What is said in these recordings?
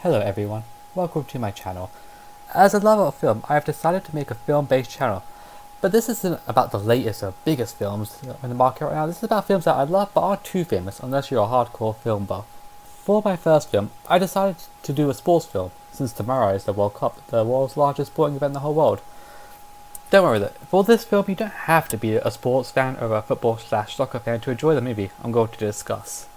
Hello everyone, welcome to my channel. As a lover of film, I have decided to make a film-based channel. But this isn't about the latest or biggest films in the market right now. This is about films that I love but aren't too famous unless you're a hardcore film buff. For my first film, I decided to do a sports film, since tomorrow is the World Cup, the world's largest sporting event in the whole world. Don't worry though, for this film you don't have to be a sports fan or a football/soccer fan to enjoy the movie I'm going to discuss.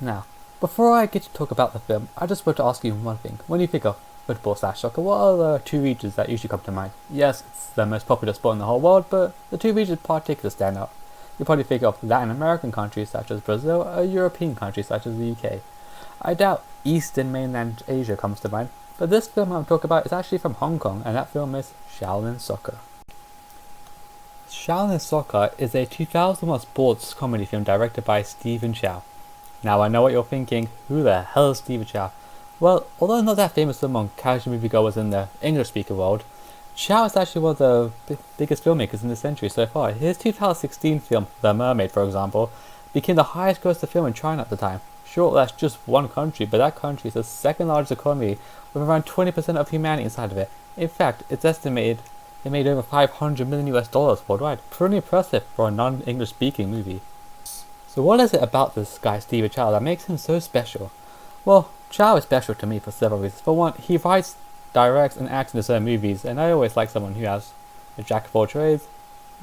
Now, before I get to talk about the film, I just want to ask you one thing. When you think of football/soccer, what are the two regions that usually come to mind? Yes, it's the most popular sport in the whole world, but the two regions particularly stand out. You probably think of Latin American countries such as Brazil, or European countries such as the UK. I doubt Eastern mainland Asia comes to mind, but this film I'm talking about is actually from Hong Kong, and that film is Shaolin Soccer. Shaolin Soccer is a 2001 sports comedy film directed by Stephen Chow. Now I know what you're thinking, who the hell is Stephen Chow? Well, although not that famous among casual moviegoers in the English-speaking world, Chow is actually one of the biggest filmmakers in the century so far. His 2016 film, The Mermaid, for example, became the highest grossing film in China at the time. Sure, that's just one country, but that country is the second largest economy with around 20% of humanity inside of it. In fact, it's estimated it made over $500 million worldwide. Pretty impressive for a non-English speaking movie. So what is it about this guy Stephen Chow that makes him so special? Well, Chow is special to me for several reasons. For one, he writes, directs, and acts in his own movies, and I always like someone who has a jack of all trades.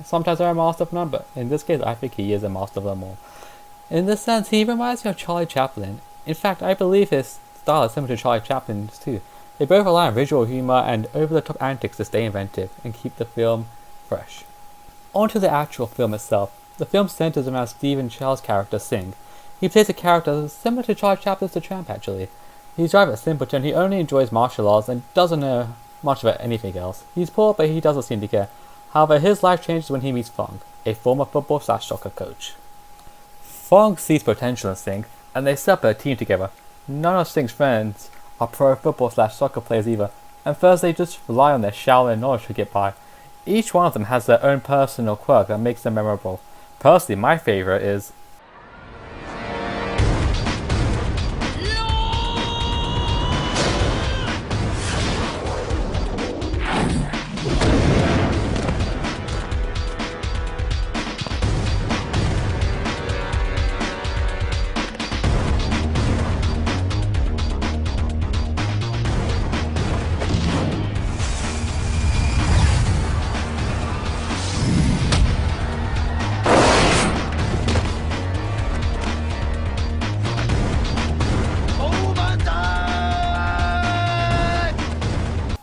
Sometimes they're a master of none, but in this case I think he is a master of them all. In this sense, he reminds me of Charlie Chaplin. In fact, I believe his style is similar to Charlie Chaplin's too. They both rely on visual humor and over-the-top antics to stay inventive and keep the film fresh. On to the actual film itself. The film centers around Stephen Chow's character, Singh. He plays a character similar to Charlie Chaplin's The Tramp, actually. He's rather a simpleton, he only enjoys martial arts and doesn't know much about anything else. He's poor, but he doesn't seem to care. However, his life changes when he meets Fong, a former football/soccer coach. Fong sees potential in Singh, and they set up a team together. None of Singh's friends are pro football/soccer players either, and first they just rely on their Shaolin knowledge to get by. Each one of them has their own personal quirk that makes them memorable. Personally, my favorite is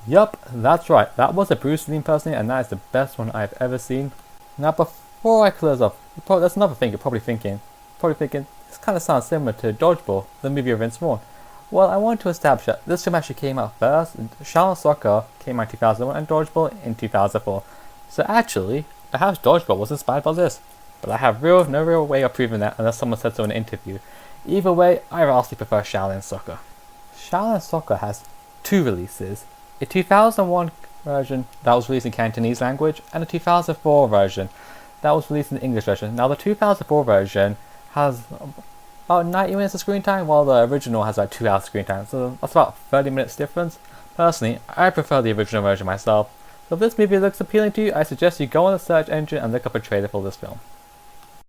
Yup, that's right, that was a Bruce Lee impersonation, and that is the best one I've ever seen. Now before I close off, that's another thing you're probably thinking, this kind of sounds similar to Dodgeball, the movie of Vince Vaughn. Well, I want to establish that this film actually came out first, Shaolin Soccer came out in 2001 and Dodgeball in 2004. So actually, perhaps Dodgeball was inspired by this, but I have no real way of proving that unless someone said so in an interview. Either way, I vastly prefer Shaolin Soccer. Shaolin Soccer has two releases. A 2001 version that was released in Cantonese language, and a 2004 version that was released in the English version. Now the 2004 version has about 90 minutes of screen time, while the original has like 2 hours screen time, so that's about 30 minutes difference. Personally, I prefer the original version myself, so if this movie looks appealing to you, I suggest you go on the search engine and look up a trailer for this film.